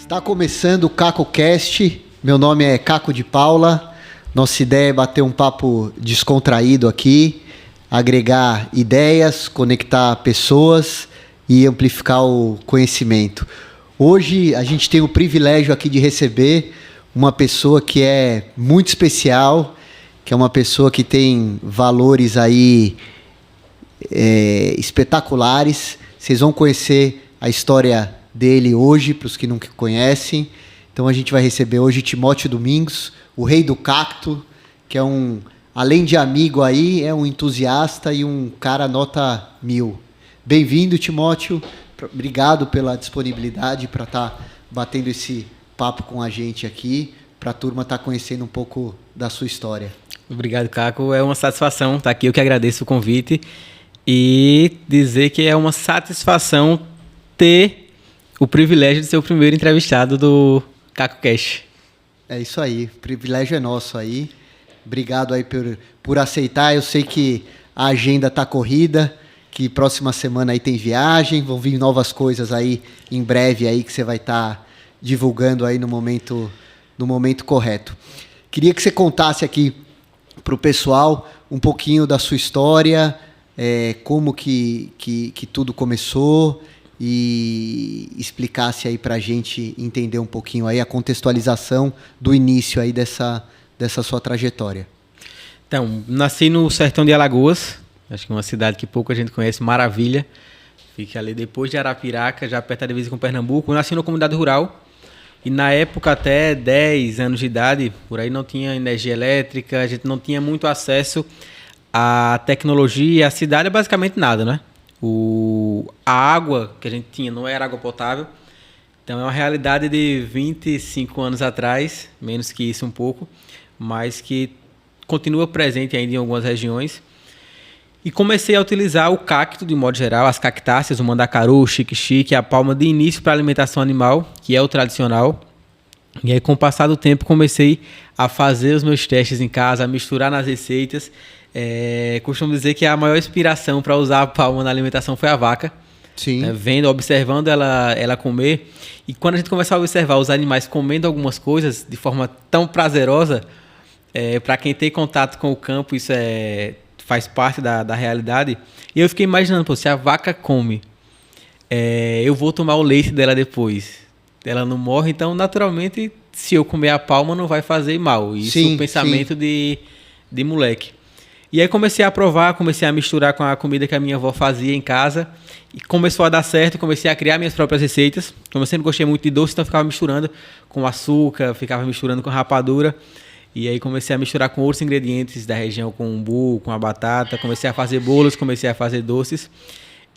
Está começando o CacoCast, meu nome é Caco de Paula, nossa ideia é bater um papo descontraído aqui, agregar ideias, conectar pessoas e amplificar o conhecimento. Hoje a gente tem o privilégio aqui de receber uma pessoa que é muito especial, que é uma pessoa que tem valores aí espetaculares. Vocês vão conhecer a história dele hoje, para os que não conhecem. Então a gente vai receber hoje Timóteo Domingos, o rei do cacto, que é além de amigo aí, é um entusiasta e um cara nota 1000. Bem-vindo, Timóteo. Obrigado pela disponibilidade para estar batendo esse papo com a gente aqui, para a turma estar conhecendo um pouco da sua história. Obrigado, Caco. É uma satisfação estar aqui. Eu que agradeço o convite e dizer que é uma satisfação ter o privilégio de ser o primeiro entrevistado do CacoCast. É isso aí, o privilégio é nosso aí. Obrigado aí por aceitar. Eu sei que a agenda está corrida, que próxima semana aí tem viagem, vão vir novas coisas aí em breve aí que você vai estar divulgando aí no momento correto. Queria que você contasse aqui para o pessoal um pouquinho da sua história, como que tudo começou, e explicasse aí para a gente entender um pouquinho aí a contextualização do início aí dessa sua trajetória. Então, nasci no sertão de Alagoas, acho que é uma cidade que pouca gente conhece, Maravilha. Fica ali depois de Arapiraca, já perto da divisa com Pernambuco. Eu nasci numa comunidade rural e na época até 10 anos de idade, por aí não tinha energia elétrica, a gente não tinha muito acesso à tecnologia, a cidade é basicamente nada, né? A água que a gente tinha não era água potável, então é uma realidade de 25 anos atrás, menos que isso um pouco, mas que continua presente ainda em algumas regiões. E comecei a utilizar o cacto de modo geral, as cactáceas, o mandacaru, o xique-xique, a palma de início para alimentação animal, que é o tradicional. E aí, com o passar do tempo, comecei a fazer os meus testes em casa, a misturar nas receitas. Costumo dizer que a maior inspiração para usar a palma na alimentação foi a vaca. Sim. Observando ela comer. E quando a gente começa a observar os animais comendo algumas coisas de forma tão prazerosa, para quem tem contato com o campo, isso faz parte da realidade. E eu fiquei imaginando, se a vaca come, eu vou tomar o leite dela depois. Ela não morre, então naturalmente, se eu comer a palma, não vai fazer mal. Isso é um pensamento de moleque. E aí comecei a provar, comecei a misturar com a comida que a minha avó fazia em casa. E começou a dar certo, comecei a criar minhas próprias receitas. Como eu sempre gostei muito de doce, então eu ficava misturando com açúcar, ficava misturando com rapadura. E aí comecei a misturar com outros ingredientes da região, com umbu, com a batata. Comecei a fazer bolos, comecei a fazer doces.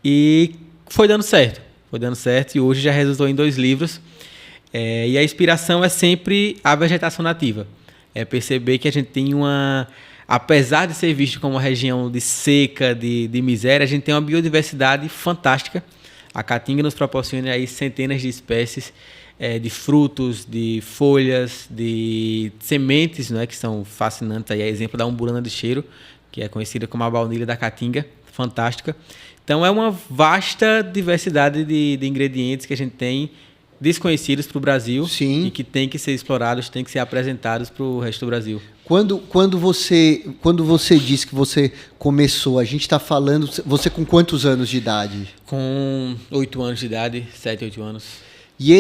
E foi dando certo. E hoje já resultou em 2 livros. E a inspiração é sempre a vegetação nativa. É perceber que a gente tem apesar de ser visto como uma região de seca, de miséria, a gente tem uma biodiversidade fantástica. A Caatinga nos proporciona aí centenas de espécies de frutos, de folhas, de sementes, né, que são fascinantes. Aí, exemplo da umburana de cheiro, que é conhecida como a baunilha da Caatinga, fantástica. Então é uma vasta diversidade de ingredientes que a gente tem desconhecidos para o Brasil. Sim. E que tem que ser explorados, tem que ser apresentados para o resto do Brasil. Quando você disse que você começou, a gente está falando, você com quantos anos de idade? Com 8 anos de idade, 7, 8 anos. E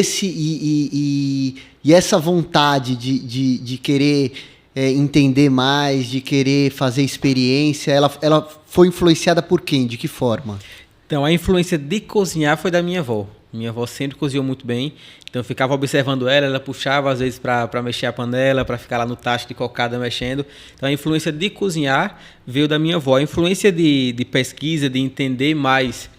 essa vontade de querer entender mais, de querer fazer experiência, ela foi influenciada por quem? De que forma? Então, a influência de cozinhar foi da minha avó. Minha avó sempre cozinhou muito bem, então eu ficava observando ela puxava às vezes para mexer a panela, para ficar lá no tacho de cocada mexendo. Então a influência de cozinhar veio da minha avó. A influência de pesquisa, de entender mais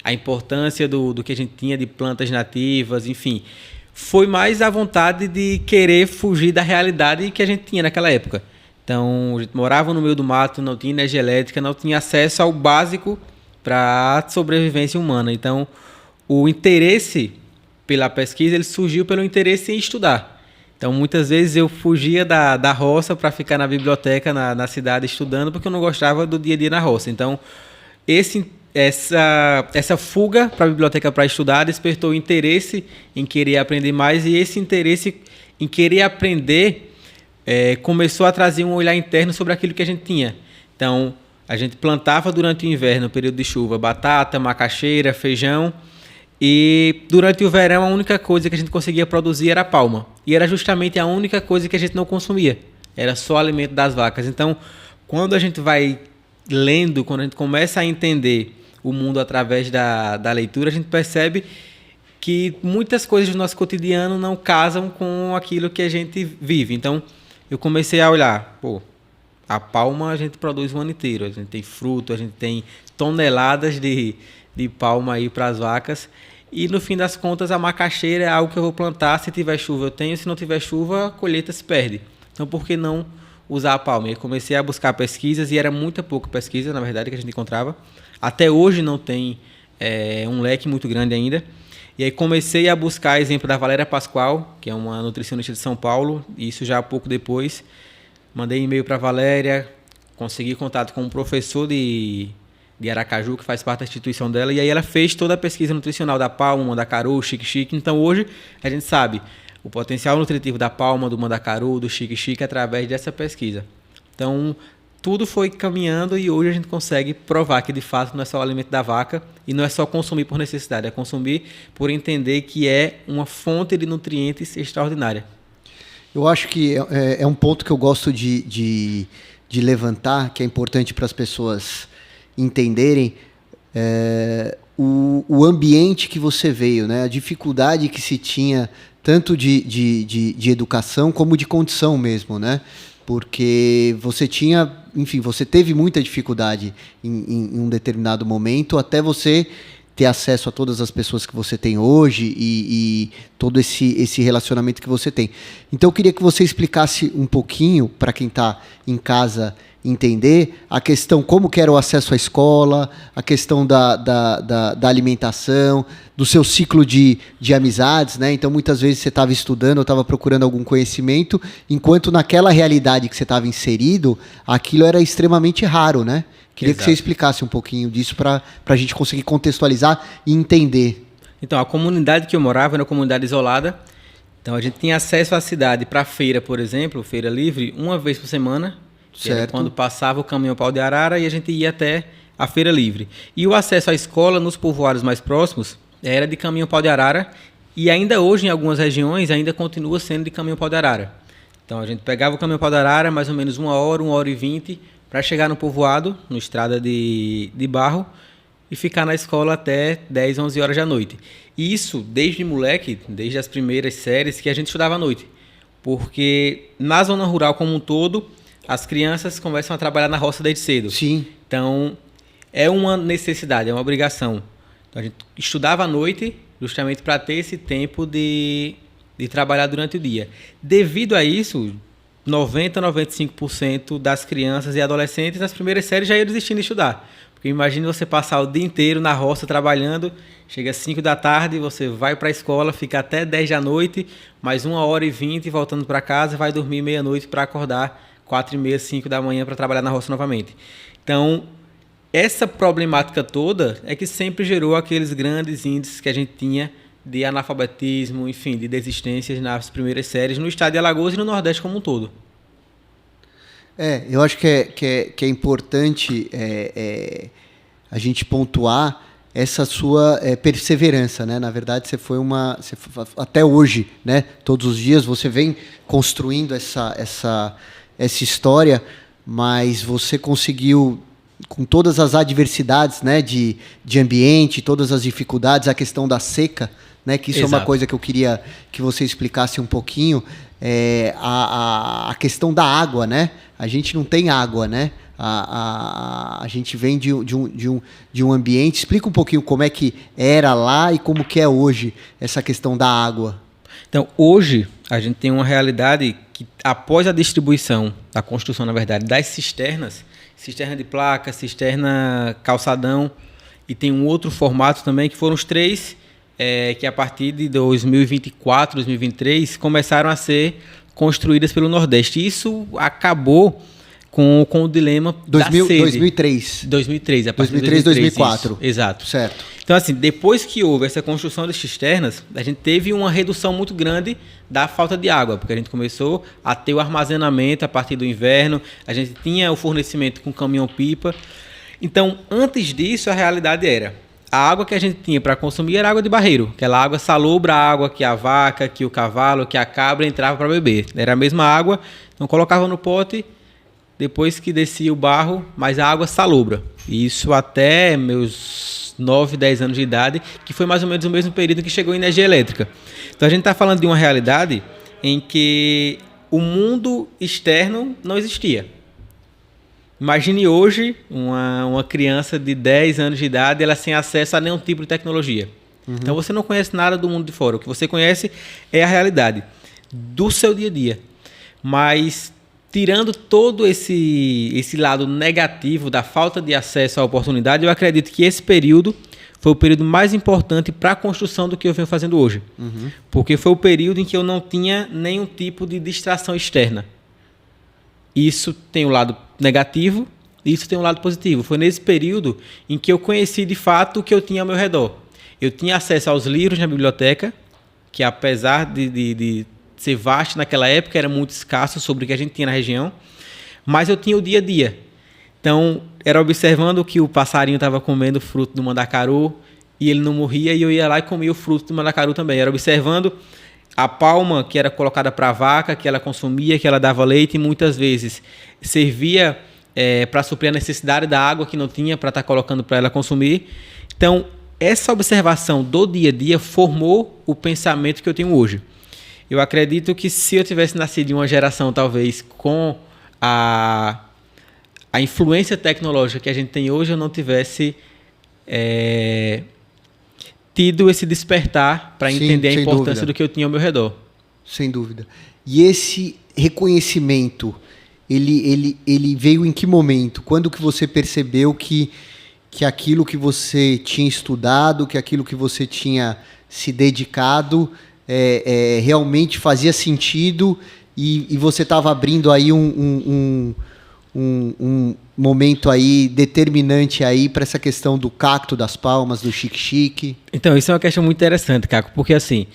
a importância do que a gente tinha de plantas nativas, enfim, foi mais a vontade de querer fugir da realidade que a gente tinha naquela época. Então, a gente morava no meio do mato, não tinha energia elétrica, não tinha acesso ao básico para a sobrevivência humana. Então, o interesse pela pesquisa ele surgiu pelo interesse em estudar. Então, muitas vezes eu fugia da roça para ficar na biblioteca, na cidade, estudando, porque eu não gostava do dia a dia na roça. Então, essa fuga para a biblioteca para estudar despertou o interesse em querer aprender mais, e esse interesse em querer aprender começou a trazer um olhar interno sobre aquilo que a gente tinha. Então, a gente plantava durante o inverno, período de chuva, batata, macaxeira, feijão, e durante o verão a única coisa que a gente conseguia produzir era palma. E era justamente a única coisa que a gente não consumia. Era só alimento das vacas. Então, quando a gente vai lendo, quando a gente começa a entender o mundo através da leitura, a gente percebe que muitas coisas do nosso cotidiano não casam com aquilo que a gente vive. Então, eu comecei a olhar, a palma a gente produz o ano inteiro, a gente tem fruto, a gente tem toneladas de palma aí para as vacas, e no fim das contas a macaxeira é algo que eu vou plantar, se tiver chuva eu tenho, se não tiver chuva a colheita se perde. Então, por que não usar a palma? Eu comecei a buscar pesquisas, e era muita pouca pesquisa, na verdade, que a gente encontrava. Até hoje não tem um leque muito grande ainda. E aí comecei a buscar exemplo da Valéria Pascoal, que é uma nutricionista de São Paulo, e isso já pouco depois. Mandei e-mail para a Valéria, consegui contato com um professor de Aracaju, que faz parte da instituição dela, e aí ela fez toda a pesquisa nutricional da palma, mandacaru, xique-xique. Então hoje a gente sabe o potencial nutritivo da palma, do mandacaru, do xique-xique através dessa pesquisa. Então, tudo foi caminhando, e hoje a gente consegue provar que de fato não é só o alimento da vaca, e não é só consumir por necessidade, é consumir por entender que é uma fonte de nutrientes extraordinária. Eu acho que é um ponto que eu gosto de levantar, que é importante para as pessoas entenderem o ambiente que você veio, né? A dificuldade que se tinha tanto de educação como de condição mesmo, né? Porque você tinha, enfim, você teve muita dificuldade em um determinado momento até você ter acesso a todas as pessoas que você tem hoje e todo esse relacionamento que você tem. Então eu queria que você explicasse um pouquinho, para quem está em casa entender, a questão como que era o acesso à escola, a questão da alimentação, do seu ciclo de amizades, né? Então muitas vezes você estava estudando, ou estava procurando algum conhecimento, enquanto naquela realidade que você estava inserido, aquilo era extremamente raro, né? Queria Exato. Que você explicasse um pouquinho disso para a gente conseguir contextualizar e entender. Então, a comunidade que eu morava era uma comunidade isolada. Então, a gente tinha acesso à cidade para feira, por exemplo, feira livre, uma vez por semana. Que era quando passava o caminhão Pau de Arara, e a gente ia até a feira livre. E o acesso à escola nos povoados mais próximos era de caminhão Pau de Arara, e ainda hoje, em algumas regiões, ainda continua sendo de caminhão Pau de Arara. Então, a gente pegava o caminhão Pau de Arara, mais ou menos 1h e 20, para chegar no povoado, no estrada de barro, e ficar na escola até 10, 11 horas da noite. E isso, desde moleque, desde as primeiras séries, que a gente estudava à noite. Porque na zona rural como um todo, as crianças começam a trabalhar na roça desde cedo. Sim. Então, é uma necessidade, é uma obrigação. Então, a gente estudava à noite justamente para ter esse tempo de trabalhar durante o dia. Devido a isso, 90% a 95% das crianças e adolescentes nas primeiras séries já iam desistindo de estudar. Porque imagine você passar o dia inteiro na roça trabalhando, chega às 5 da tarde, você vai para a escola, fica até 10 da noite, mais 1h20 voltando para casa, vai dormir meia-noite para acordar 4h30, 5 da manhã para trabalhar na roça novamente. Então, essa problemática toda é que sempre gerou aqueles grandes índices que a gente tinha de analfabetismo, enfim, de desistências nas primeiras séries no estado de Alagoas e no Nordeste como um todo. Eu acho que é importante a gente pontuar essa sua perseverança, né? Na verdade, você foi até hoje, né? Todos os dias você vem construindo essa história, mas você conseguiu, com todas as adversidades, né, de ambiente, todas as dificuldades, a questão da seca, né, que isso Exato. É uma coisa que eu queria que você explicasse um pouquinho, a questão da água, né? A gente não tem água, né? A gente vem de um ambiente. Explica um pouquinho como é que era lá e como que é hoje essa questão da água. Então, hoje, a gente tem uma realidade que, após a distribuição, a construção, na verdade, das cisterna de placa, cisterna calçadão, e tem um outro formato também, que foram os três que a partir de 2024, 2023, começaram a ser construídas pelo Nordeste. Isso acabou com o dilema da sede. 2003. 2003, a partir 2003, de 2004. Isso, exato. Certo. Então, assim, depois que houve essa construção das cisternas, a gente teve uma redução muito grande da falta de água, porque a gente começou a ter o armazenamento a partir do inverno, a gente tinha o fornecimento com caminhão-pipa. Então, antes disso, a realidade era: a água que a gente tinha para consumir era água de barreiro, aquela água salobra, a água que a vaca, que o cavalo, que a cabra entrava para beber. Era a mesma água, então colocava no pote, depois que descia o barro, mas a água salobra. Isso até meus 9, 10 anos de idade, que foi mais ou menos o mesmo período que chegou a energia elétrica. Então a gente está falando de uma realidade em que o mundo externo não existia. Imagine hoje uma criança de 10 anos de idade, ela sem acesso a nenhum tipo de tecnologia. Então você não conhece nada do mundo de fora. O que você conhece é a realidade do seu dia a dia. Mas tirando todo esse lado negativo da falta de acesso à oportunidade, eu acredito que esse período foi o período mais importante para a construção do que eu venho fazendo hoje. Porque foi o período em que eu não tinha nenhum tipo de distração externa. Isso tem um lado negativo e isso tem um lado positivo. Foi nesse período em que eu conheci de fato o que eu tinha ao meu redor. Eu tinha acesso aos livros na biblioteca, que apesar de ser vasto naquela época, era muito escasso sobre o que a gente tinha na região, mas eu tinha o dia a dia. Então, era observando que o passarinho estava comendo o fruto do mandacaru e ele não morria, e eu ia lá e comia o fruto do mandacaru também. Era observando a palma que era colocada para a vaca, que ela consumia, que ela dava leite, e muitas vezes servia para suprir a necessidade da água que não tinha para estar colocando para ela consumir. Então, essa observação do dia a dia formou o pensamento que eu tenho hoje. Eu acredito que se eu tivesse nascido em uma geração, talvez, com a influência tecnológica que a gente tem hoje, eu não tivesse tido esse despertar para entender a importância do que eu tinha ao meu redor. Sem dúvida. E esse reconhecimento, ele veio em que momento? Quando que você percebeu que aquilo que você tinha estudado, que aquilo que você tinha se dedicado realmente fazia sentido e você estava abrindo aí um momento aí determinante aí para essa questão do cacto das palmas, do xique-xique? Então, isso é uma questão muito interessante, Caco, porque assim,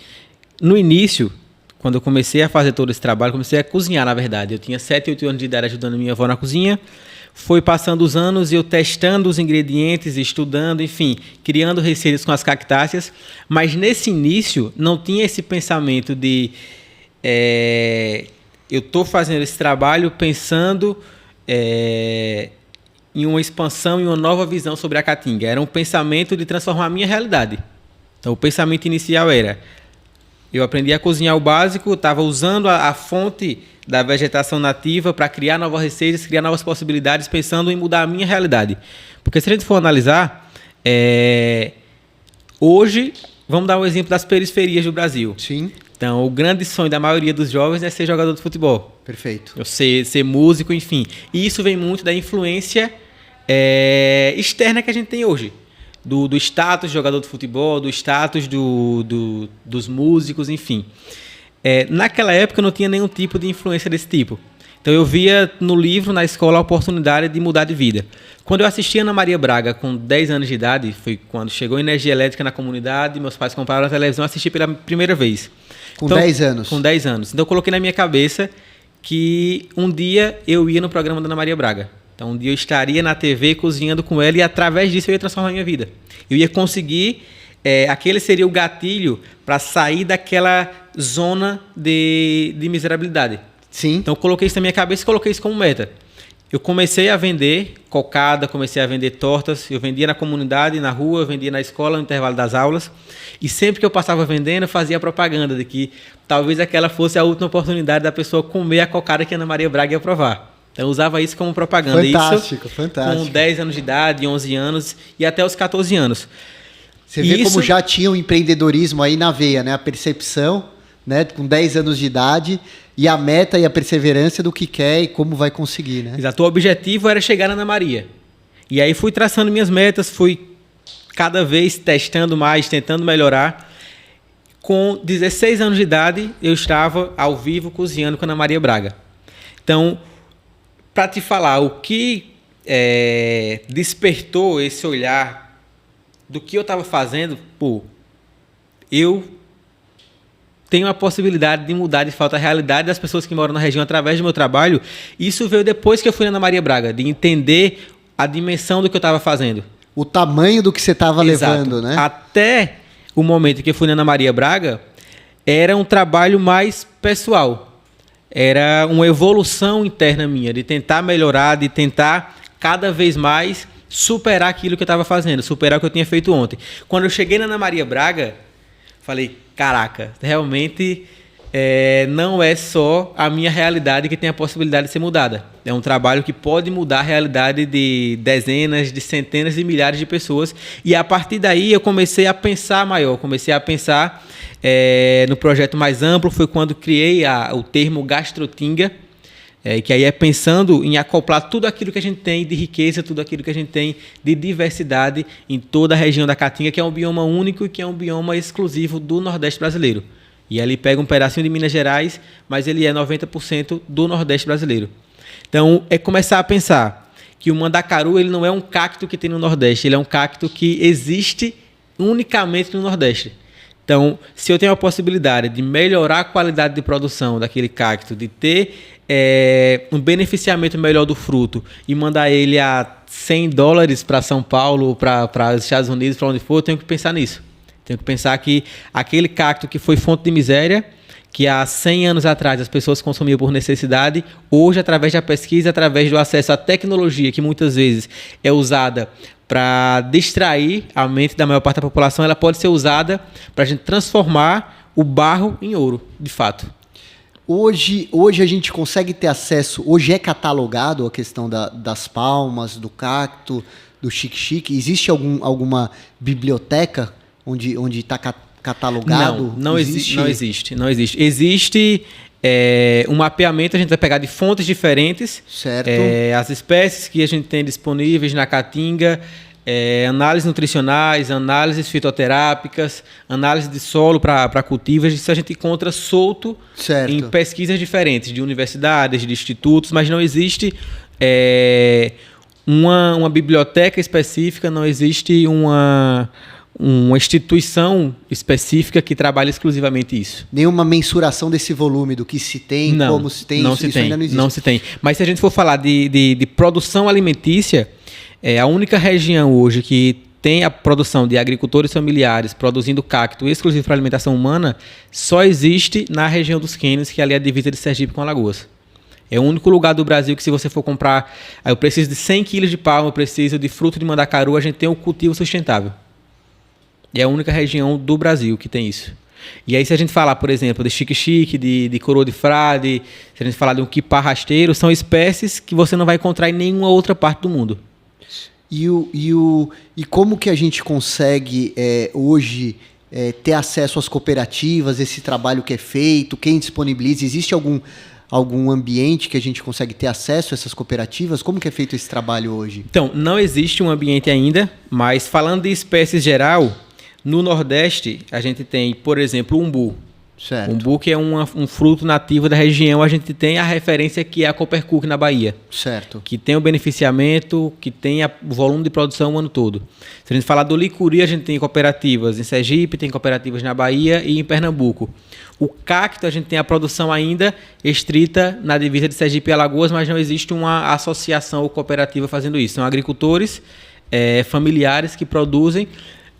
no início, quando eu comecei a fazer todo esse trabalho, comecei a cozinhar, na verdade. Eu tinha 7, 8 anos de idade ajudando minha avó na cozinha. Foi passando os anos e eu testando os ingredientes, estudando, enfim, criando receitas com as cactáceas. Mas nesse início não tinha esse pensamento de eu estou fazendo esse trabalho pensando em uma expansão e uma nova visão sobre a caatinga. Era um pensamento de transformar a minha realidade. Então o pensamento inicial era: eu aprendi a cozinhar o básico, estava usando a fonte da vegetação nativa para criar novas receitas, criar novas possibilidades, pensando em mudar a minha realidade. Porque se a gente for analisar, hoje, vamos dar um exemplo das periferias do Brasil. Sim. Então, o grande sonho da maioria dos jovens é ser jogador de futebol. Perfeito. Ser músico, enfim. E isso vem muito da influência externa que a gente tem hoje. Do status de jogador de futebol, do status dos músicos, enfim. Naquela época eu não tinha nenhum tipo de influência desse tipo. Então eu via no livro, na escola, a oportunidade de mudar de vida. Quando eu assisti a Ana Maria Braga com 10 anos de idade, foi quando chegou a energia elétrica na comunidade, meus pais compraram a televisão e assisti pela primeira vez. Com 10 anos? Com 10 anos. Então eu coloquei na minha cabeça que um dia eu ia no programa da Ana Maria Braga. Então um dia eu estaria na TV cozinhando com ela e através disso eu ia transformar a minha vida. Eu ia conseguir... aquele seria o gatilho para sair daquela zona de miserabilidade. Sim. Então eu coloquei isso na minha cabeça e coloquei isso como meta. Eu comecei a vender cocada, comecei a vender tortas, eu vendia na comunidade, na rua, eu vendia na escola, no intervalo das aulas, e sempre que eu passava vendendo, eu fazia propaganda de que talvez aquela fosse a última oportunidade da pessoa comer a cocada que a Ana Maria Braga ia provar. Então eu usava isso como propaganda. Fantástico, isso fantástico. Com 10 anos de idade, 11 anos e até os 14 anos. Você vê como já tinha o empreendedorismo aí na veia, né? A percepção, né? Com 10 anos de idade, e a meta e a perseverança do que quer e como vai conseguir, né? Exato. O objetivo era chegar na Ana Maria. E aí fui traçando minhas metas, fui cada vez testando mais, tentando melhorar. Com 16 anos de idade, eu estava ao vivo cozinhando com a Ana Maria Braga. Então, para te falar o que despertou esse olhar do que eu estava fazendo, pô, eu tenho a possibilidade de mudar de fato a realidade das pessoas que moram na região através do meu trabalho. Isso veio depois que eu fui na Ana Maria Braga, de entender a dimensão do que eu estava fazendo. O tamanho do que você estava levando, né? Até o momento que eu fui na Ana Maria Braga, era um trabalho mais pessoal. Era uma evolução interna minha, de tentar melhorar, de tentar cada vez mais superar aquilo que eu estava fazendo, superar o que eu tinha feito ontem. Quando eu cheguei na Ana Maria Braga, falei, caraca, realmente não é só a minha realidade que tem a possibilidade de ser mudada. É um trabalho que pode mudar a realidade de dezenas, de centenas de milhares de pessoas. E a partir daí eu comecei a pensar maior, comecei a pensar no projeto mais amplo. Foi quando criei o termo Gastrotinga, que aí é pensando em acoplar tudo aquilo que a gente tem de riqueza, tudo aquilo que a gente tem de diversidade em toda a região da Caatinga, que é um bioma único e que é um bioma exclusivo do Nordeste brasileiro. E ali pega um pedacinho de Minas Gerais, mas ele é 90% do Nordeste brasileiro. Então, é começar a pensar que o mandacaru ele não é um cacto que tem no Nordeste, ele é um cacto que existe unicamente no Nordeste. Então, se eu tenho a possibilidade de melhorar a qualidade de produção daquele cacto, de ter um beneficiamento melhor do fruto e mandar ele a $100 para São Paulo, para os Estados Unidos, para onde for, eu tenho que pensar nisso. Tenho que pensar que aquele cacto que foi fonte de miséria, que há 100 anos atrás as pessoas consumiam por necessidade, hoje, através da pesquisa, através do acesso à tecnologia, que muitas vezes é usada para distrair a mente da maior parte da população, ela pode ser usada para a gente transformar o barro em ouro, de fato. Hoje a gente consegue ter acesso, hoje é catalogado a questão das palmas, do cacto, do xique-xique. Existe alguma biblioteca onde está catalogado? Não existe. Existe um mapeamento, a gente vai pegar de fontes diferentes. Certo. As espécies que a gente tem disponíveis na Caatinga, análises nutricionais, análises fitoterápicas, análise de solo para cultivos. Isso a gente encontra solto em pesquisas diferentes, de universidades, de institutos, mas não existe uma biblioteca específica, não existe uma instituição específica que trabalha exclusivamente isso. Nenhuma mensuração desse volume, do que se tem, como se tem, não isso se tem, ainda não existe. Não se tem. Mas se a gente for falar de produção alimentícia, a única região hoje que tem a produção de agricultores familiares produzindo cacto exclusivo para alimentação humana só existe na região dos Cânions, que ali é a divisa de Sergipe com Alagoas. É o único lugar do Brasil que, se você for comprar, eu preciso de 100 quilos de palma, eu preciso de fruto de mandacaru, a gente tem um cultivo sustentável. E é a única região do Brasil que tem isso. E aí, se a gente falar, por exemplo, de xique-xique, de coroa de frade, se a gente falar de um quipá rasteiro, são espécies que você não vai encontrar em nenhuma outra parte do mundo. E como que a gente consegue hoje ter acesso às cooperativas, esse trabalho que é feito, quem disponibiliza? Existe algum ambiente que a gente consegue ter acesso a essas cooperativas? Como que é feito esse trabalho hoje? Então, não existe um ambiente ainda, mas falando de espécies geral, no Nordeste a gente tem, por exemplo, o umbu. Certo. O umbu, que é um fruto nativo da região, a gente tem a referência que é a Coppercook na Bahia. Certo. Que tem o beneficiamento, que tem o volume de produção o ano todo. Se a gente falar do licuri, a gente tem cooperativas em Sergipe, tem cooperativas na Bahia e em Pernambuco. O cacto, a gente tem a produção ainda estrita na divisa de Sergipe e Alagoas, mas não existe uma associação ou cooperativa fazendo isso. São agricultores familiares que produzem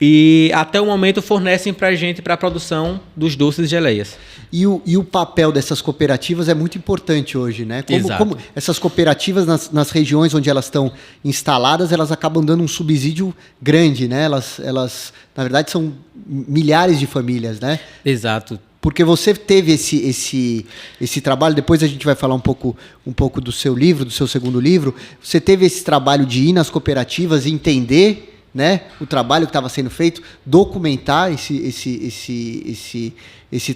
e até o momento fornecem para a gente para a produção dos doces e geleias. E o papel dessas cooperativas é muito importante hoje, né? Como essas cooperativas nas regiões onde elas estão instaladas, elas acabam dando um subsídio grande, né? Elas na verdade, são milhares de famílias, né? Exato. Porque você teve esse trabalho, depois a gente vai falar um pouco do seu livro, do seu segundo livro. Você teve esse trabalho de ir nas cooperativas e entender, né, o trabalho que estava sendo feito, documentar esse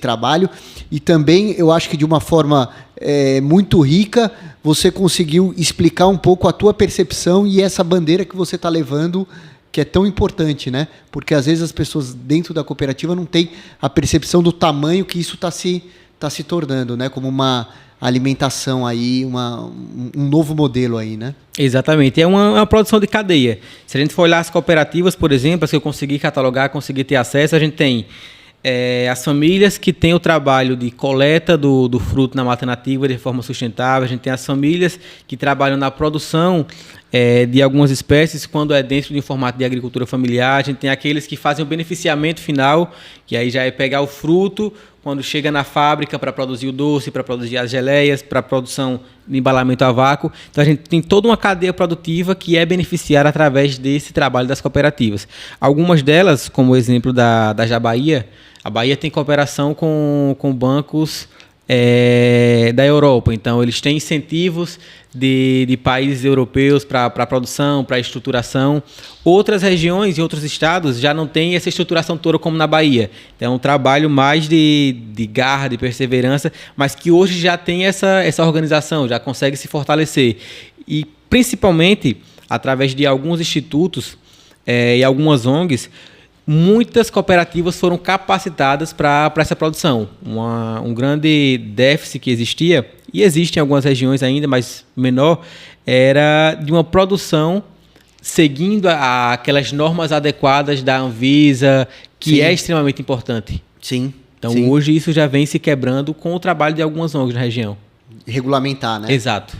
trabalho, e também eu acho que de uma forma muito rica você conseguiu explicar um pouco a tua percepção e essa bandeira que você está levando, que é tão importante, né? Porque às vezes as pessoas dentro da cooperativa não têm a percepção do tamanho que isso está se tornando, né? Como uma alimentação aí, um novo modelo aí, né? Exatamente, é uma produção de cadeia. Se a gente for olhar as cooperativas, por exemplo, as que eu consegui catalogar, consegui ter acesso, a gente tem as famílias que têm o trabalho de coleta do fruto na mata nativa de forma sustentável, a gente tem as famílias que trabalham na produção de algumas espécies quando é dentro de um formato de agricultura familiar, a gente tem aqueles que fazem o beneficiamento final, que aí já é pegar o fruto quando chega na fábrica para produzir o doce, para produzir as geleias, para a produção de embalamento a vácuo. Então a gente tem toda uma cadeia produtiva que é beneficiada através desse trabalho das cooperativas. Algumas delas, como o exemplo da Jabaía, a Bahia tem cooperação com bancos da Europa, então eles têm incentivos de países europeus para a produção, para a estruturação. Outras regiões e outros estados já não têm essa estruturação toda como na Bahia. Então é um trabalho mais de garra, de perseverança, mas que hoje já tem essa organização, já consegue se fortalecer. E principalmente através de alguns institutos e algumas ONGs, muitas cooperativas foram capacitadas para essa produção. Um grande déficit que existia, e existe em algumas regiões ainda, mas menor, era de uma produção seguindo aquelas normas adequadas da Anvisa, que é extremamente importante. Sim. Então, hoje isso já vem se quebrando com o trabalho de algumas ONGs na região. Regulamentar, né? Exato.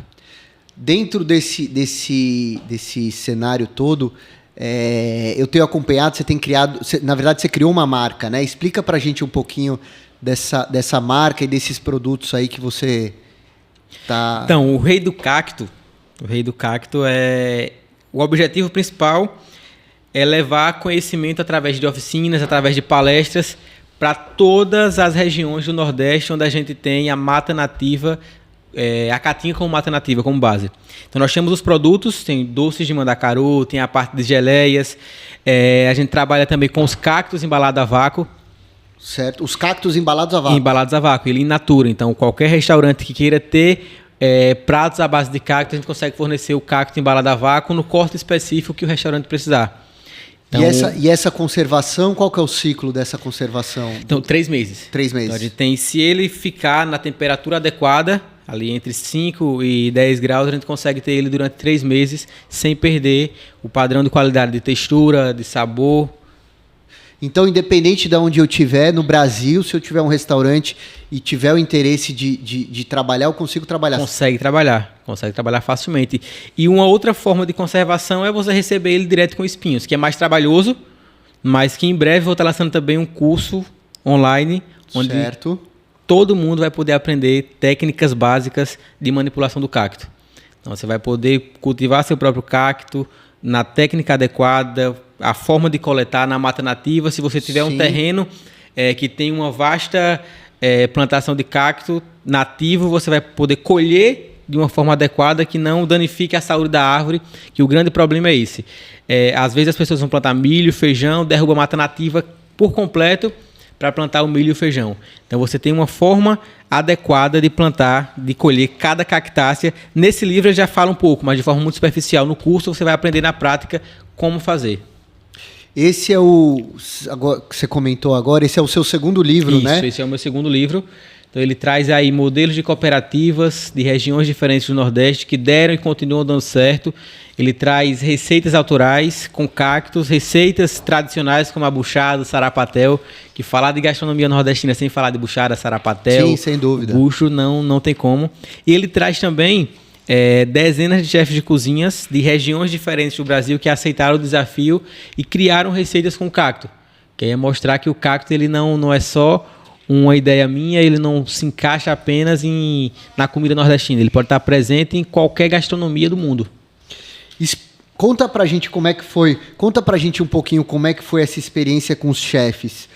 Dentro desse cenário todo, eu tenho acompanhado, você tem criado, na verdade você criou uma marca, né? Explica pra gente um pouquinho dessa marca e desses produtos aí que você tá... Então, o Rei do Cacto o objetivo principal é levar conhecimento através de oficinas, através de palestras para todas as regiões do Nordeste onde a gente tem a mata nativa, a caatinga como mata nativa, como base. Então nós temos os produtos, tem doces de mandacaru, tem a parte de geleias, a gente trabalha também com os cactos embalados a vácuo. Certo, os cactos embalados a vácuo. Embalados a vácuo, ele in natura. Então qualquer restaurante que queira ter pratos à base de cacto, a gente consegue fornecer o cacto embalado a vácuo no corte específico que o restaurante precisar. Então, e essa conservação, qual que é o ciclo dessa conservação? Então, 3 meses. 3 meses. Então, a gente tem, se ele ficar na temperatura adequada, ali entre 5 e 10 graus, a gente consegue ter ele durante 3 meses sem perder o padrão de qualidade de textura, de sabor. Então, independente de onde eu estiver, no Brasil, se eu tiver um restaurante e tiver o interesse de trabalhar, eu consigo trabalhar? Consegue trabalhar facilmente. E uma outra forma de conservação é você receber ele direto com espinhos, que é mais trabalhoso, mas que em breve vou estar lançando também um curso online, onde todo mundo vai poder aprender técnicas básicas de manipulação do cacto. Então, você vai poder cultivar seu próprio cacto na técnica adequada, a forma de coletar na mata nativa. Se você tiver um terreno que tem uma vasta plantação de cacto nativo, você vai poder colher de uma forma adequada que não danifique a saúde da árvore, que o grande problema é esse. Às vezes as pessoas vão plantar milho, feijão, derrubam a mata nativa por completo para plantar o milho e o feijão. Então você tem uma forma adequada de plantar, de colher cada cactácea. Nesse livro eu já falo um pouco, mas de forma muito superficial. No curso você vai aprender na prática como fazer. Esse é agora, que você comentou agora, esse é o seu segundo livro, né? Isso, esse é o meu segundo livro. Então ele traz aí modelos de cooperativas de regiões diferentes do Nordeste que deram e continuam dando certo. Ele traz receitas autorais com cactos, receitas tradicionais como a buchada, o sarapatel, que falar de gastronomia nordestina sem falar de buchada, sarapatel, sim, sem dúvida, bucho, não tem como. E ele traz também dezenas de chefes de cozinhas de regiões diferentes do Brasil que aceitaram o desafio e criaram receitas com cacto. Que é mostrar que o cacto ele não é só uma ideia minha, ele não se encaixa apenas na comida nordestina. Ele pode estar presente em qualquer gastronomia do mundo. Conta pra gente como é que foi. Conta pra gente um pouquinho como é que foi essa experiência com os chefes.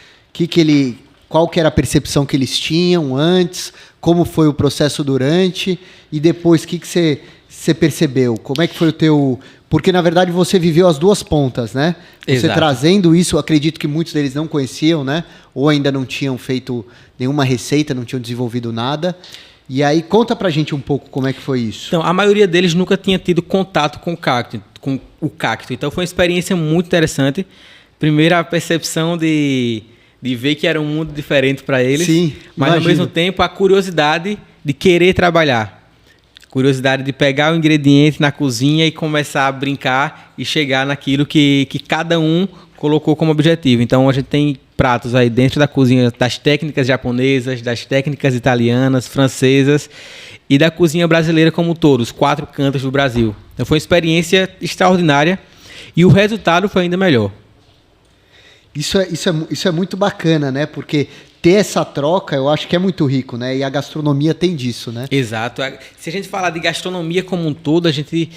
Qual que era a percepção que eles tinham antes, como foi o processo durante e depois o que você percebeu? Como é que foi o teu... Porque, na verdade, você viveu as duas pontas, né? Você Exato. Trazendo isso, acredito que muitos deles não conheciam, né? Ou ainda não tinham feito nenhuma receita, não tinham desenvolvido nada. E aí, conta pra gente um pouco como é que foi isso. Então, a maioria deles nunca tinha tido contato com o cacto. Então, foi uma experiência muito interessante. Primeiro, a percepção de ver que era um mundo diferente para eles. Sim, mas, imagino. ao mesmo tempo, a curiosidade de querer trabalhar. Curiosidade de pegar o ingrediente na cozinha e começar a brincar e chegar naquilo que cada um colocou como objetivo. Então, a gente tem pratos aí dentro da cozinha das técnicas japonesas, das técnicas italianas, francesas e da cozinha brasileira como um todo, os 4 cantos do Brasil. Então, foi uma experiência extraordinária e o resultado foi ainda melhor. Isso é muito bacana, né? Porque ter essa troca, eu acho que é muito rico, né? E a gastronomia tem disso, né? Exato. Se a gente falar de gastronomia como um todo, a gente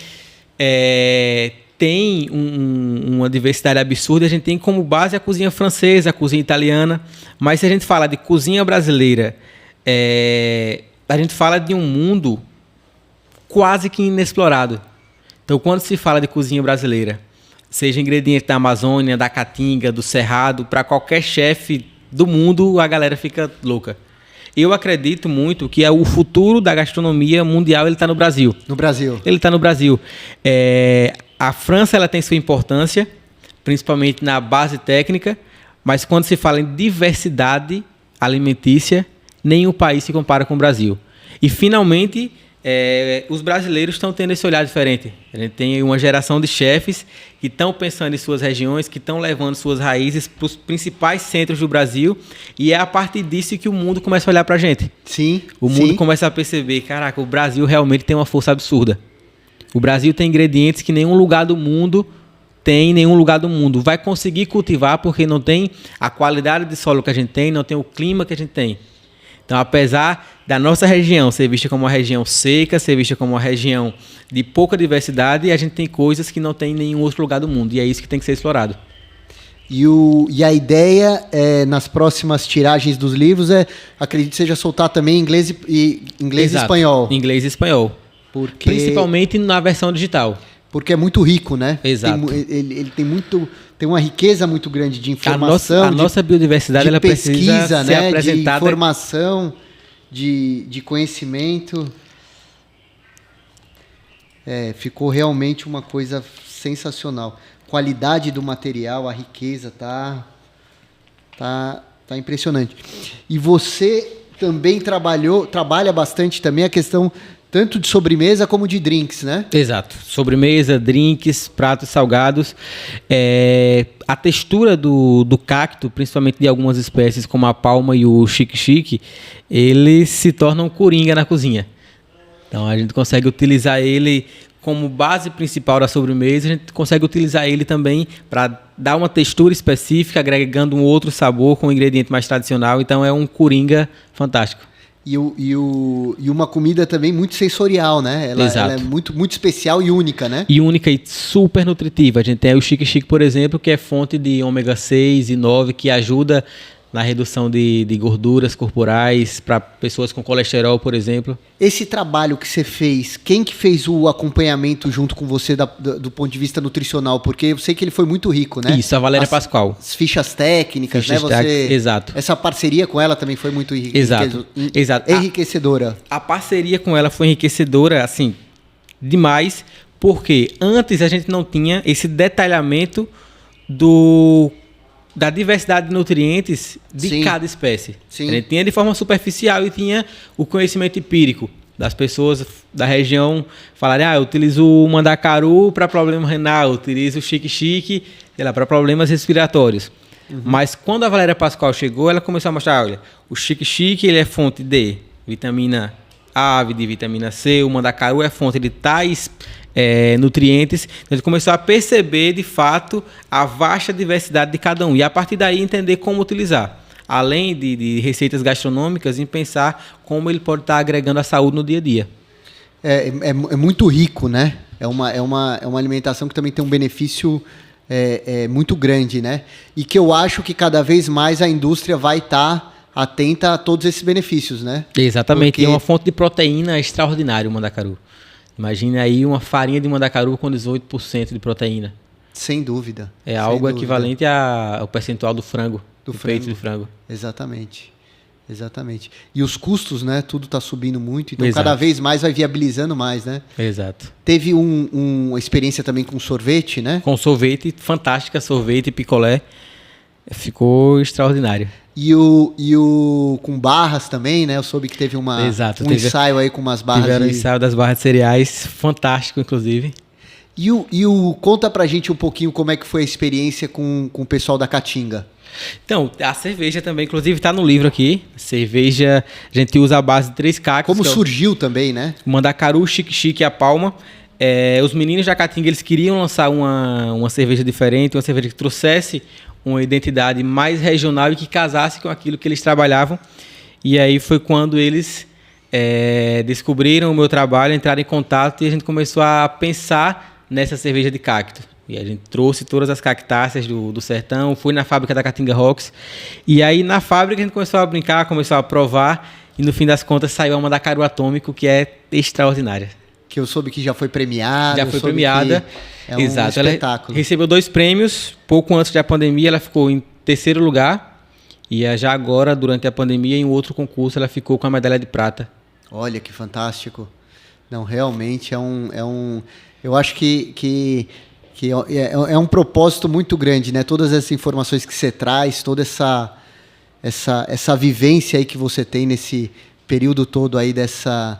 tem uma diversidade absurda. A gente tem como base a cozinha francesa, a cozinha italiana. Mas se a gente falar de cozinha brasileira, a gente fala de um mundo quase que inexplorado. Então, quando se fala de cozinha brasileira, seja ingrediente da Amazônia, da Caatinga, do Cerrado, para qualquer chefe do mundo, a galera fica louca. Eu acredito muito que o futuro da gastronomia mundial ele está no Brasil. No Brasil. Ele está no Brasil. A França ela tem sua importância, principalmente na base técnica, mas quando se fala em diversidade alimentícia, nenhum país se compara com o Brasil. E, finalmente, os brasileiros estão tendo esse olhar diferente. A gente tem uma geração de chefes que estão pensando em suas regiões, que estão levando suas raízes para os principais centros do Brasil, e é a partir disso que o mundo começa a olhar para a gente. Sim. O mundo começa a perceber, caraca, o Brasil realmente tem uma força absurda. O Brasil tem ingredientes que nenhum lugar do mundo tem, nenhum lugar do mundo vai conseguir cultivar, porque não tem a qualidade de solo que a gente tem, não tem o clima que a gente tem. Então, apesar da nossa região ser vista como uma região seca, ser vista como uma região de pouca diversidade, a gente tem coisas que não tem em nenhum outro lugar do mundo. E é isso que tem que ser explorado. E a ideia, nas próximas tiragens dos livros, acredito que seja soltar também inglês e espanhol. Inglês e espanhol. Principalmente na versão digital. Porque é muito rico, né? Exato. Ele tem uma riqueza muito grande de informação. A nossa biodiversidade ela pesquisa, precisa ser apresentada. De informação, de conhecimento. Ficou realmente uma coisa sensacional. Qualidade do material, a riqueza tá impressionante. E você também trabalha bastante também a questão tanto de sobremesa como de drinks, né? Exato. Sobremesa, drinks, pratos salgados. A textura do cacto, principalmente de algumas espécies como a palma e o xique-xique, eles se tornam coringa na cozinha. Então a gente consegue utilizar ele como base principal da sobremesa, a gente consegue utilizar ele também para dar uma textura específica, agregando um outro sabor com um ingrediente mais tradicional. Então é um coringa fantástico. E uma comida também muito sensorial, né? Ela é muito, muito especial e única, né? E única e super nutritiva. A gente tem o xique-xique, por exemplo, que é fonte de ômega 6 e 9, que ajuda na redução de gorduras corporais para pessoas com colesterol, por exemplo. Esse trabalho que você fez, quem que fez o acompanhamento junto com você do ponto de vista nutricional? Porque eu sei que ele foi muito rico, né? Isso, a Valéria Pascoal. As fichas técnicas, né? Exato. Essa parceria com ela também foi muito Exato. enriquecedora. A parceria com ela foi enriquecedora, assim, demais, porque antes a gente não tinha esse detalhamento da diversidade de nutrientes de cada espécie. Sim. A gente tinha de forma superficial e tinha o conhecimento empírico das pessoas da região falarem, eu utilizo o mandacaru para problema renal, eu utilizo o xique-xique, para problemas respiratórios. Uhum. Mas quando a Valéria Pascoal chegou, ela começou a mostrar, olha, o xique-xique ele é fonte de vitamina A, de vitamina C, o mandacaru é fonte de tais nutrientes. Então, a gente começou a perceber, de fato, a vasta diversidade de cada um. E, a partir daí, entender como utilizar. Além de receitas gastronômicas, em pensar como ele pode estar agregando a saúde no dia a dia. É muito rico, né? É uma alimentação que também tem um benefício muito grande, né? E que eu acho que cada vez mais a indústria vai estar atenta a todos esses benefícios, né? Exatamente. Porque é uma fonte de proteína extraordinária o mandacaru. Imagina aí uma farinha de mandacaru com 18% de proteína. Sem dúvida. É algo equivalente ao percentual do frango, do peito de frango. Exatamente. E os custos, né? Tudo está subindo muito, então cada vez mais vai viabilizando mais, né? Exato. Teve uma experiência também com sorvete, né? Com sorvete, fantástica, sorvete e picolé. Ficou extraordinário. E o com barras também, né? Eu soube que teve ensaio aí com umas barras. Tiveram o ensaio das barras de cereais, fantástico, inclusive. Conta pra gente um pouquinho como é que foi a experiência com o pessoal da Caatinga. Então, a cerveja também, inclusive, está no livro aqui. Cerveja, a gente usa a base de 3 cactos. Como surgiu também, né? Mandacaru, Xique-Xique e a Palma. Os meninos da Caatinga, eles queriam lançar uma cerveja diferente, uma cerveja que trouxesse uma identidade mais regional e que casasse com aquilo que eles trabalhavam. E aí foi quando eles descobriram o meu trabalho, entraram em contato e a gente começou a pensar nessa cerveja de cacto. E a gente trouxe todas as cactáceas do sertão, fui na fábrica da Caatinga Rocks. E aí na fábrica a gente começou a brincar, começou a provar e no fim das contas saiu uma Mandacaru Atômico que é extraordinária. Que eu soube que já foi premiada. Já foi premiada. É exato, um espetáculo. Ela recebeu 2 prêmios, pouco antes da pandemia ela ficou em 3º lugar. E já agora, durante a pandemia, em outro concurso, ela ficou com a medalha de prata. Olha que fantástico. Não, realmente eu acho que é um propósito muito grande, né? Todas essas informações que você traz, toda essa vivência aí que você tem nesse período todo aí dessa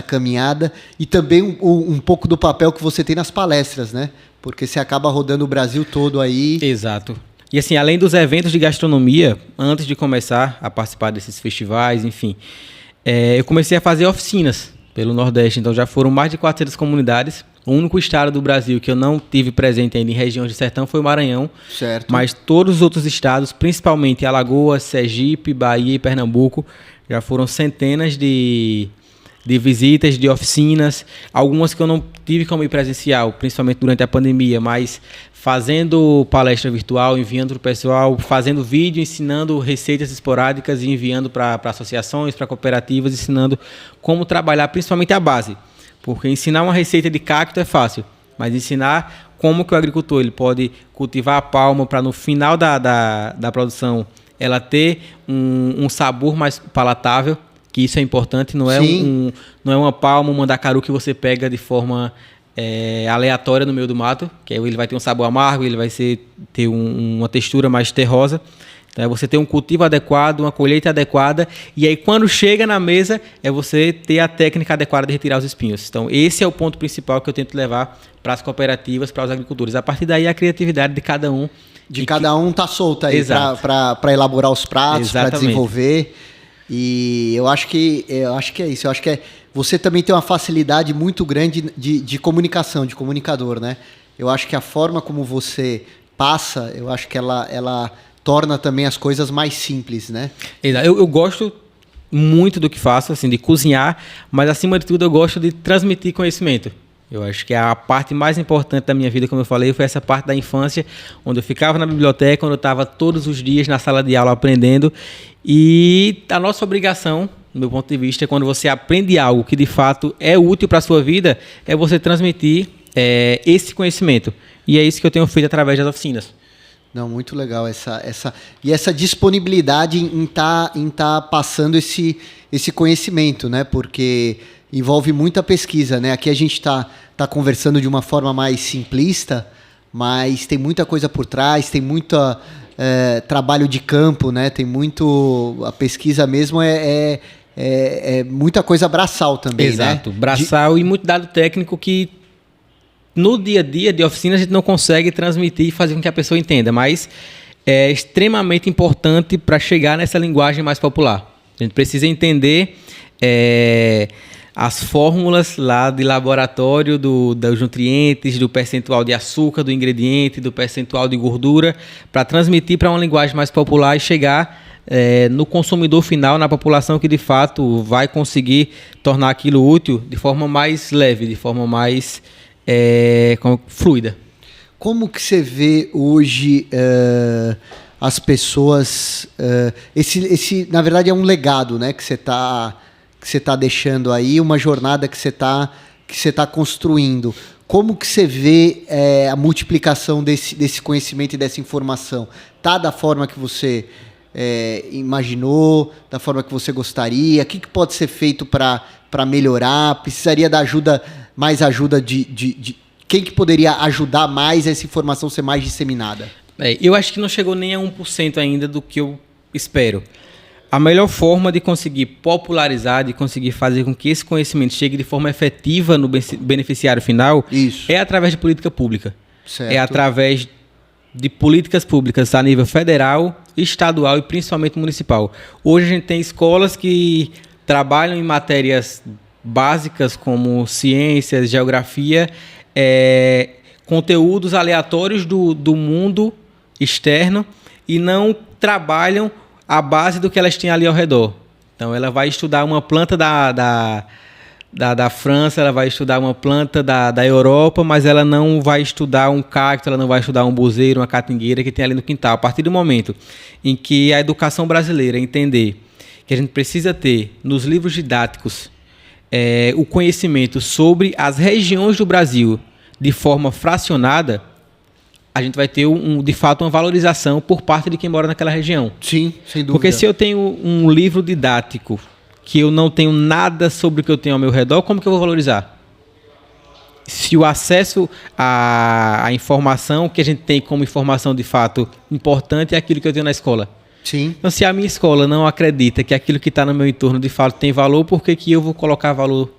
caminhada e também um pouco do papel que você tem nas palestras, né? Porque você acaba rodando o Brasil todo aí. Exato. E assim, além dos eventos de gastronomia, antes de começar a participar desses festivais, enfim, eu comecei a fazer oficinas pelo Nordeste. Então já foram mais de 400 comunidades. O único estado do Brasil que eu não tive presente ainda em regiões de sertão foi o Maranhão. Certo. Mas todos os outros estados, principalmente Alagoas, Sergipe, Bahia e Pernambuco, já foram centenas de visitas, de oficinas. Algumas que eu não tive como ir presencial, principalmente durante a pandemia, mas fazendo palestra virtual, enviando para o pessoal, fazendo vídeo, ensinando receitas esporádicas e enviando para associações, para cooperativas, ensinando como trabalhar principalmente a base. Porque ensinar uma receita de cacto é fácil, mas ensinar como que o agricultor ele pode cultivar a palma para no final da produção ela ter um sabor mais palatável, que isso é importante, não é uma palma, um mandacaru que você pega de forma aleatória no meio do mato, que aí ele vai ter um sabor amargo, ele vai ter uma textura mais terrosa. Então é você ter um cultivo adequado, uma colheita adequada, e aí quando chega na mesa é você ter a técnica adequada de retirar os espinhos. Então esse é o ponto principal que eu tento levar para as cooperativas, para os agricultores. A partir daí a criatividade de cada um. Cada um tá solta aí para elaborar os pratos, para desenvolver. E eu acho que é isso. Eu acho que você também tem uma facilidade muito grande de comunicação, de comunicador, né? Eu acho que a forma como você passa, eu acho que ela torna também as coisas mais simples, né? Eu gosto muito do que faço, assim, de cozinhar, mas acima de tudo eu gosto de transmitir conhecimento. Eu acho que a parte mais importante da minha vida, como eu falei, foi essa parte da infância, onde eu ficava na biblioteca, onde eu estava todos os dias na sala de aula aprendendo. E a nossa obrigação, do meu ponto de vista, é quando você aprende algo que de fato é útil para a sua vida, é você transmitir esse conhecimento. E é isso que eu tenho feito através das oficinas. Não, muito legal essa disponibilidade em tá passando esse conhecimento, né? Porque envolve muita pesquisa, né? Aqui a gente tá conversando de uma forma mais simplista, mas tem muita coisa por trás, tem muito trabalho de campo, né? Tem muito... A pesquisa mesmo é muita coisa braçal também, né? Exato, braçal e muito dado técnico que no dia a dia de oficina a gente não consegue transmitir e fazer com que a pessoa entenda, mas é extremamente importante para chegar nessa linguagem mais popular. A gente precisa entender as fórmulas lá de laboratório dos nutrientes, do percentual de açúcar, do ingrediente, do percentual de gordura, para transmitir para uma linguagem mais popular e chegar no consumidor final, na população que de fato vai conseguir tornar aquilo útil de forma mais leve, de forma mais fluida. Como que você vê hoje as pessoas... esse, na verdade, é um legado, né, que você tá deixando aí, uma jornada que você tá construindo. Como que você vê a multiplicação desse conhecimento e dessa informação? Tá da forma que você imaginou, da forma que você gostaria? O que pode ser feito para melhorar? Precisaria da mais ajuda de quem que poderia ajudar mais essa informação ser mais disseminada? Eu acho que não chegou nem a 1% ainda do que eu espero? A melhor forma de conseguir popularizar, de conseguir fazer com que esse conhecimento chegue de forma efetiva no beneficiário final, Isso. é através de política pública. Certo. É através de políticas públicas a nível federal, estadual e principalmente municipal. Hoje a gente tem escolas que trabalham em matérias básicas como ciências, geografia, conteúdos aleatórios do mundo externo e não trabalham a base do que elas têm ali ao redor. Então, ela vai estudar uma planta da França, ela vai estudar uma planta da Europa, mas ela não vai estudar um cacto, ela não vai estudar um buzeiro, uma catingueira que tem ali no quintal. A partir do momento em que a educação brasileira entender que a gente precisa ter nos livros didáticos o conhecimento sobre as regiões do Brasil de forma fracionada, a gente vai ter, de fato, uma valorização por parte de quem mora naquela região. Sim, sem dúvida. Porque se eu tenho um livro didático que eu não tenho nada sobre o que eu tenho ao meu redor, como que eu vou valorizar? Se o acesso à informação que a gente tem como informação de fato importante é aquilo que eu tenho na escola. Sim. Então, se a minha escola não acredita que aquilo que está no meu entorno de fato tem valor, por que eu vou colocar valor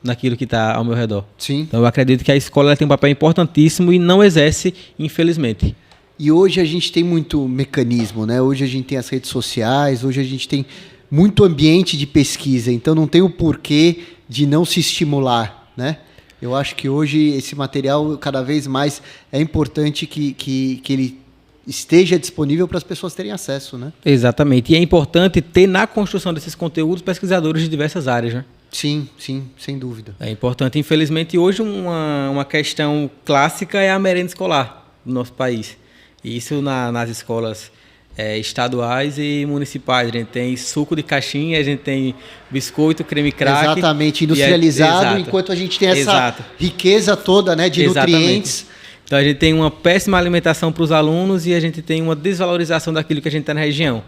naquilo que está ao meu redor? Sim. Então, eu acredito que a escola tem um papel importantíssimo e não exerce, infelizmente. E hoje a gente tem muito mecanismo, né? Hoje a gente tem as redes sociais, hoje a gente tem muito ambiente de pesquisa, então não tem o porquê de não se estimular, né? Eu acho que hoje esse material, cada vez mais, é importante que ele esteja disponível para as pessoas terem acesso, né? Exatamente. E é importante ter na construção desses conteúdos pesquisadores de diversas áreas, né? Sim, sim, sem dúvida. É importante. Infelizmente, hoje uma questão clássica é a merenda escolar do nosso país. E isso nas escolas estaduais e municipais. A gente tem suco de caixinha, a gente tem biscoito, creme crack. Exatamente, industrializado, enquanto a gente tem essa riqueza toda, né, de nutrientes. Então a gente tem uma péssima alimentação para os alunos e a gente tem uma desvalorização daquilo que a gente tem na região.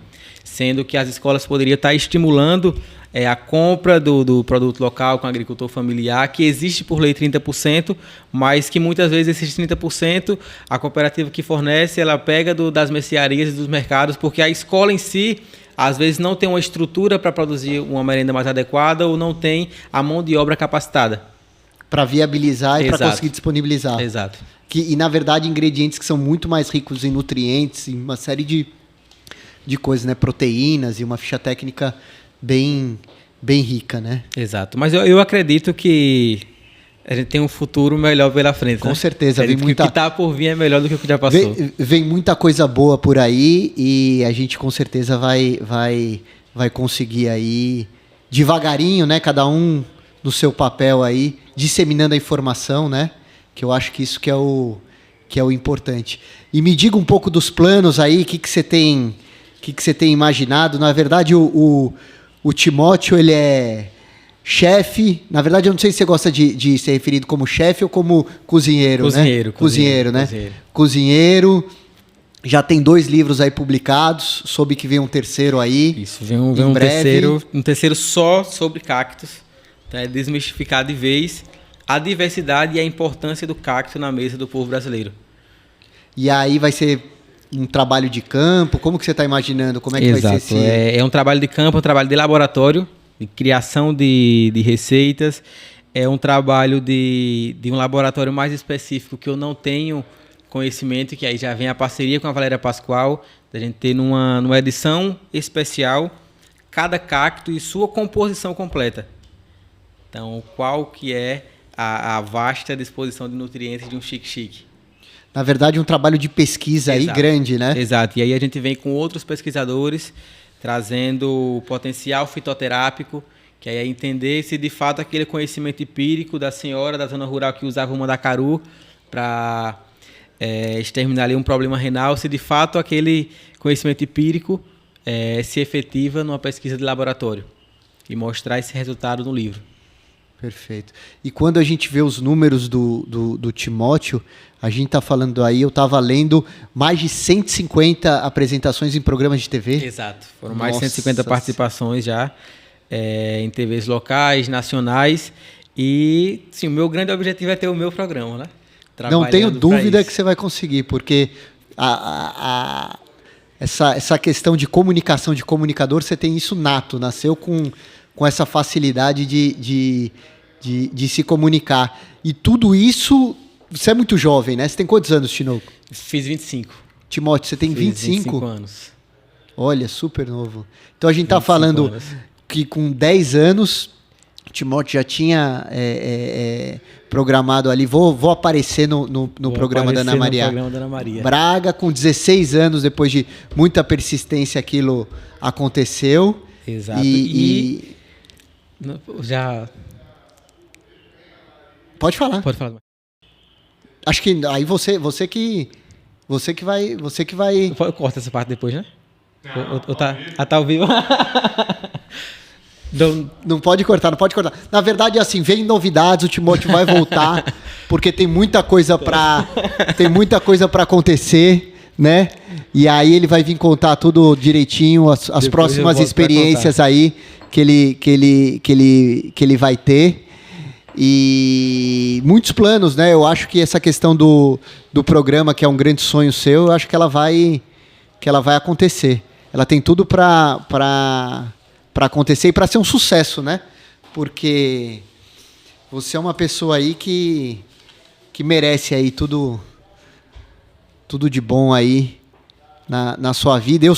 Sendo que as escolas poderiam estar estimulando a compra do produto local com o agricultor familiar, que existe por lei 30%, mas que muitas vezes esses 30%, a cooperativa que fornece, ela pega das mercearias e dos mercados, porque a escola em si, às vezes, não tem uma estrutura para produzir uma merenda mais adequada ou não tem a mão de obra capacitada. Para viabilizar e para conseguir disponibilizar. Exato. E, na verdade, ingredientes que são muito mais ricos em nutrientes, em uma série de coisas, né? Proteínas e uma ficha técnica bem rica, né? Exato. Mas eu acredito que a gente tem um futuro melhor pela frente. Com certeza. O que está por vir é melhor do que o que já passou. Vem muita coisa boa por aí e a gente com certeza vai conseguir aí, devagarinho, né? Cada um no seu papel aí, disseminando a informação, né? Que eu acho que isso que é o importante. E me diga um pouco dos planos aí, o que você tem imaginado. Na verdade, o Timóteo, ele é chefe. Na verdade, eu não sei se você gosta de ser referido como chefe ou como cozinheiro, né? Cozinheiro, né? Cozinheiro. Já tem 2 livros aí publicados. Soube que vem um terceiro aí. Isso, vem um terceiro só sobre cactos. Então, desmistificar de vez a diversidade e a importância do cacto na mesa do povo brasileiro. E aí vai ser um trabalho de campo? Como que você está imaginando? Como é que vai ser esse... É um trabalho de campo, um trabalho de laboratório, de criação de receitas. É um trabalho de um laboratório mais específico que eu não tenho conhecimento, que aí já vem a parceria com a Valéria Pascoal, da gente ter numa edição especial cada cacto e sua composição completa. Então, qual que é a vasta disposição de nutrientes de um chique-chique. Na verdade, um trabalho de pesquisa aí grande, né? Exato. E aí a gente vem com outros pesquisadores trazendo o potencial fitoterápico, que aí é entender se de fato aquele conhecimento empírico da senhora da zona rural que usava o mandacaru para exterminar ali um problema renal, se de fato aquele conhecimento empírico se efetiva numa pesquisa de laboratório e mostrar esse resultado no livro. Perfeito. E quando a gente vê os números do Timóteo, a gente está falando aí, eu estava lendo mais de 150 apresentações em programas de TV. Exato. Foram mais de 150 participações já em TVs locais, nacionais. E sim, o meu grande objetivo é ter o meu programa, né? Não tenho dúvida que você vai conseguir, porque essa questão de comunicação, de comunicador, você tem isso nato, nasceu com essa facilidade de se comunicar. E tudo isso, você é muito jovem, né? Você tem quantos anos, Tinoco? Fiz 25. Timóteo, você tem 25? 25 anos. Olha, super novo. Então a gente tá falando anos. que com 10 anos, o Timóteo já tinha programado ali, vou aparecer no programa da Ana Maria. No programa da Ana Maria. Braga, com 16 anos, depois de muita persistência, aquilo aconteceu. Exato. Já... Pode falar. Pode falar. Acho que aí você que vai. Eu corto essa parte depois, né? Ou tá ao vivo? Não pode cortar. Na verdade, assim, vem novidades, o Timóteo vai voltar, porque tem muita coisa para acontecer, né? E aí ele vai vir contar tudo direitinho, as próximas experiências aí que ele vai ter. E muitos planos, né? Eu acho que essa questão do programa, que é um grande sonho seu, eu acho que ela vai acontecer. Ela tem tudo para acontecer e para ser um sucesso, né? Porque você é uma pessoa aí que merece aí tudo de bom aí na sua vida. Eu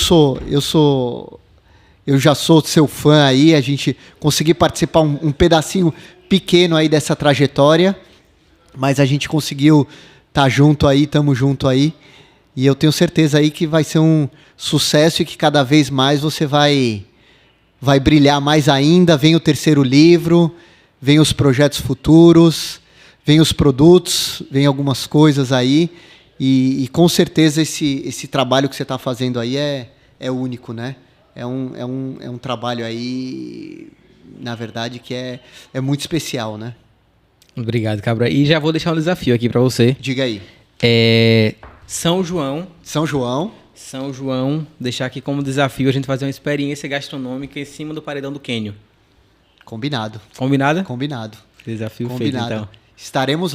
já sou seu fã aí, a gente conseguiu participar um pedacinho pequeno aí dessa trajetória, mas a gente conseguiu estar junto aí, estamos junto aí, e eu tenho certeza aí que vai ser um sucesso e que cada vez mais você vai brilhar mais ainda. Vem o 3º livro, vem os projetos futuros, vem os produtos, vem algumas coisas aí, e com certeza esse trabalho que você está fazendo aí é único, né? É um trabalho aí, na verdade, que é muito especial, né? Obrigado, Cabra. E já vou deixar um desafio aqui para você. Diga aí. São João, deixar aqui como desafio a gente fazer uma experiência gastronômica em cima do paredão do Quênio. Combinado. Combinado? Combinado. Desafio Combinado. feito, então. Estaremos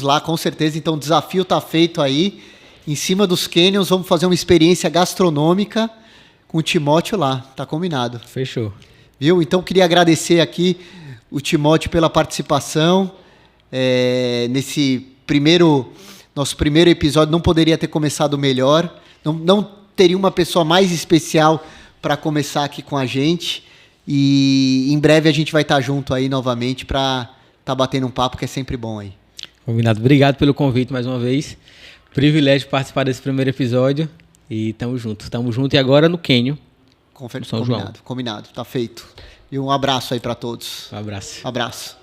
lá, com certeza. Então o desafio está feito aí. Em cima dos Canyons, vamos fazer uma experiência gastronômica com o Timóteo lá. Tá combinado. Fechou. Viu? Então queria agradecer aqui o Timóteo pela participação. Nesse nosso primeiro episódio não poderia ter começado melhor. Não teria uma pessoa mais especial para começar aqui com a gente. E em breve a gente vai estar junto aí novamente para estar batendo um papo, que é sempre bom aí. Combinado. Obrigado pelo convite mais uma vez. Privilégio participar desse primeiro episódio. E tamo junto. E agora no Quênio. Combinado. Tá feito. E um abraço aí para todos. Um abraço. Abraço.